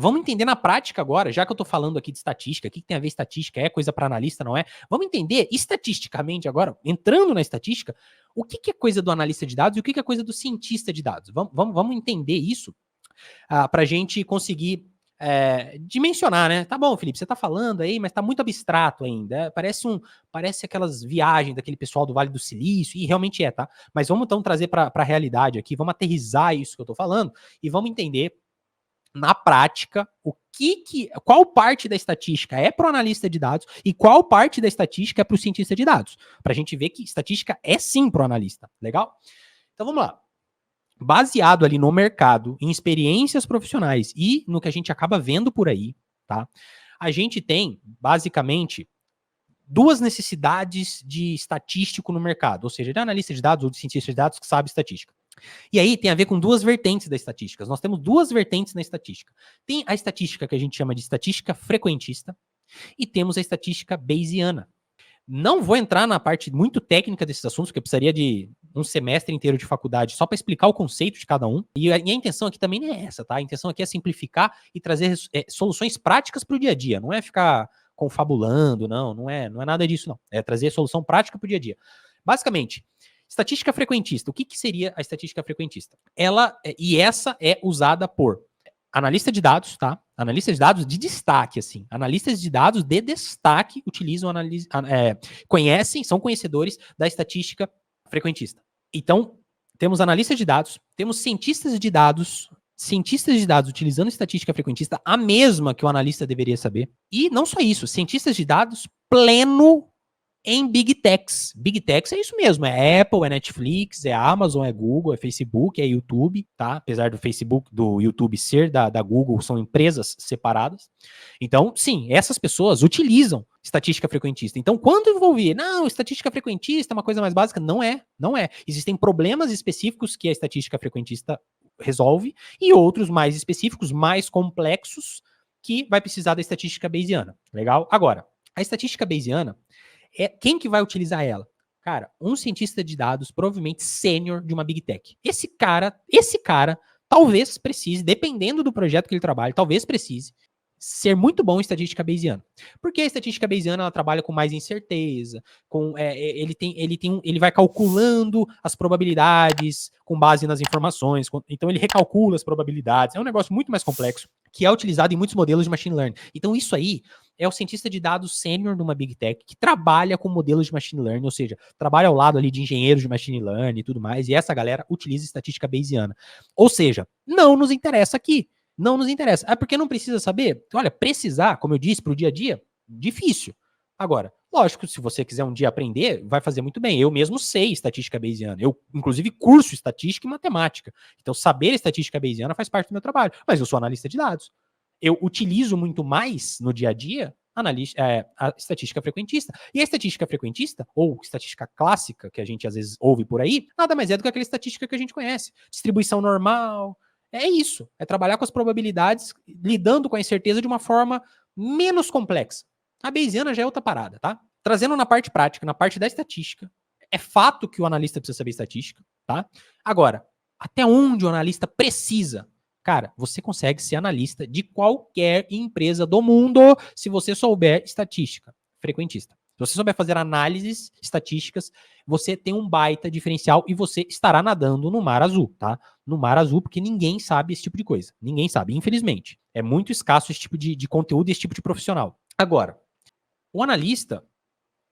Vamos entender na prática agora, já que eu tô falando aqui de estatística, o que tem a ver estatística, é coisa para analista, não é? Vamos entender estatisticamente agora, entrando na estatística, o que é coisa do analista de dados e o que é coisa do cientista de dados. Vamos entender isso para a gente conseguir dimensionar, né? Tá bom, Felipe, você tá falando aí, mas tá muito abstrato ainda. Parece aquelas viagens daquele pessoal do Vale do Silício, e realmente é, tá? Mas vamos então trazer para a realidade aqui, vamos aterrissar isso que eu tô falando e vamos entender na prática, qual parte da estatística é para o analista de dados e qual parte da estatística é para o cientista de dados. Para a gente ver que estatística é sim para o analista. Legal? Então vamos lá. Baseado ali no mercado, em experiências profissionais e no que a gente acaba vendo por aí, tá? A gente tem, basicamente, duas necessidades de estatístico no mercado, ou seja, de analista de dados ou de cientista de dados que sabe estatística. E aí tem a ver com duas vertentes da estatística. Nós temos duas vertentes na estatística. Tem a estatística que a gente chama de estatística frequentista e temos a estatística bayesiana. Não vou entrar na parte muito técnica desses assuntos, porque eu precisaria de um semestre inteiro de faculdade só para explicar o conceito de cada um. E a intenção aqui também não é essa, tá? A intenção aqui é simplificar e trazer soluções práticas para o dia a dia. Não é ficar confabulando, não é nada disso, não. É trazer solução prática para o dia a dia. Basicamente, estatística frequentista. O que seria a estatística frequentista? Essa é usada por analista de dados, tá? Analistas de dados de destaque, assim. Analistas de dados de destaque utilizam conhecem, são conhecedores da estatística frequentista. Então, temos analistas de dados, temos cientistas de dados utilizando estatística frequentista, a mesma que o analista deveria saber. E não só isso, cientistas de dados pleno em Big Techs. Big Techs é isso mesmo, é Apple, é Netflix, é Amazon, é Google, é Facebook, é YouTube, tá? Apesar do Facebook, do YouTube ser da Google, são empresas separadas. Então, sim, essas pessoas utilizam estatística frequentista. Então, quando envolver, não, estatística frequentista é uma coisa mais básica, não é. Existem problemas específicos que a estatística frequentista resolve e outros mais específicos, mais complexos, que vai precisar da estatística bayesiana. Legal? Agora, a estatística bayesiana, quem que vai utilizar ela? Cara, um cientista de dados, provavelmente sênior de uma Big Tech. Esse cara, talvez precise, dependendo do projeto que ele trabalha, talvez precise ser muito bom em estatística bayesiana. Porque a estatística bayesiana ela trabalha com mais incerteza, ele vai calculando as probabilidades com base nas informações, então ele recalcula as probabilidades. É um negócio muito mais complexo que é utilizado em muitos modelos de machine learning. Então isso aí é o cientista de dados sênior de uma Big Tech que trabalha com modelos de machine learning, ou seja, trabalha ao lado ali de engenheiros de machine learning e tudo mais, e essa galera utiliza estatística bayesiana. Ou seja, não nos interessa aqui. Não nos interessa. É porque não precisa saber? Olha, precisar, como eu disse, para o dia a dia, difícil. Agora, lógico, se você quiser um dia aprender, vai fazer muito bem. Eu mesmo sei estatística bayesiana. Eu, inclusive, curso estatística e matemática. Então, saber estatística bayesiana faz parte do meu trabalho. Mas eu sou analista de dados. Eu utilizo muito mais no dia a dia a estatística frequentista. E a estatística frequentista, ou estatística clássica, que a gente às vezes ouve por aí, nada mais é do que aquela estatística que a gente conhece. Distribuição normal. É isso. É trabalhar com as probabilidades, lidando com a incerteza de uma forma menos complexa. A bayesiana já é outra parada, tá? Trazendo na parte prática, na parte da estatística, é fato que o analista precisa saber estatística, tá? Agora, até onde o analista precisa? Cara, você consegue ser analista de qualquer empresa do mundo se você souber estatística frequentista. Se você souber fazer análises estatísticas, você tem um baita diferencial e você estará nadando no mar azul, tá? No mar azul, porque ninguém sabe esse tipo de coisa. Ninguém sabe, infelizmente. É muito escasso esse tipo de conteúdo e esse tipo de profissional. Agora, o analista,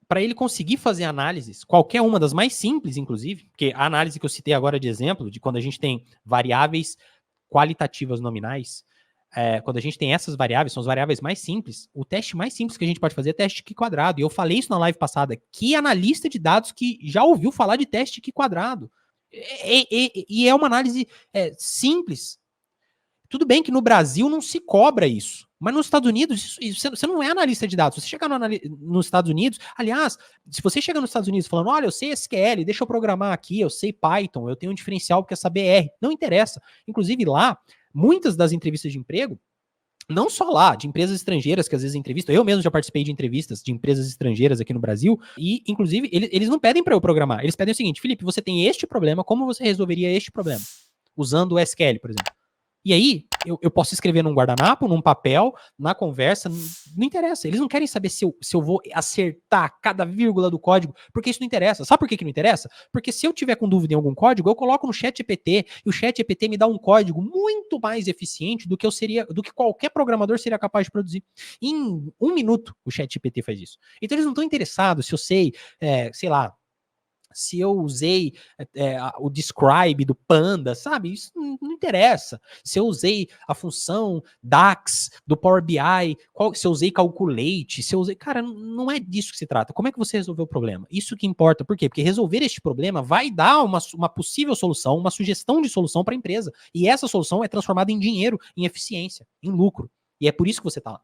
para ele conseguir fazer análises, qualquer uma das mais simples, inclusive, porque a análise que eu citei agora de exemplo, de quando a gente tem variáveis qualitativas nominais, quando a gente tem essas variáveis, são as variáveis mais simples, o teste mais simples que a gente pode fazer é teste Q quadrado. E eu falei isso na live passada. Que analista de dados que já ouviu falar de teste Q quadrado? E é uma análise simples. Tudo bem que no Brasil não se cobra isso. Mas nos Estados Unidos, você não é analista de dados. Você chega nos Estados Unidos, aliás, se você chega nos Estados Unidos falando, olha, eu sei SQL, deixa eu programar aqui, eu sei Python, eu tenho um diferencial porque é saber R. Não interessa. Inclusive lá, muitas das entrevistas de emprego, não só lá, de empresas estrangeiras que às vezes entrevistam, eu mesmo já participei de entrevistas de empresas estrangeiras aqui no Brasil, e inclusive eles não pedem para eu programar, eles pedem o seguinte, Felipe, você tem este problema, como você resolveria este problema? Usando o SQL, por exemplo. E aí, eu posso escrever num guardanapo, num papel, na conversa, não interessa. Eles não querem saber se eu vou acertar cada vírgula do código, porque isso não interessa. Sabe por que não interessa? Porque se eu tiver com dúvida em algum código, eu coloco no ChatGPT e o ChatGPT me dá um código muito mais eficiente do que qualquer programador seria capaz de produzir. Em 1 minuto, o ChatGPT faz isso. Então eles não estão interessados se eu sei, sei lá, se eu usei o describe do Panda, sabe? Isso não interessa. Se eu usei a função DAX do Power BI, se eu usei Calculate, se eu usei... Cara, não é disso que se trata. Como é que você resolveu o problema? Isso que importa. Por quê? Porque resolver este problema vai dar uma possível solução, uma sugestão de solução para a empresa. E essa solução é transformada em dinheiro, em eficiência, em lucro. E é por isso que você está lá.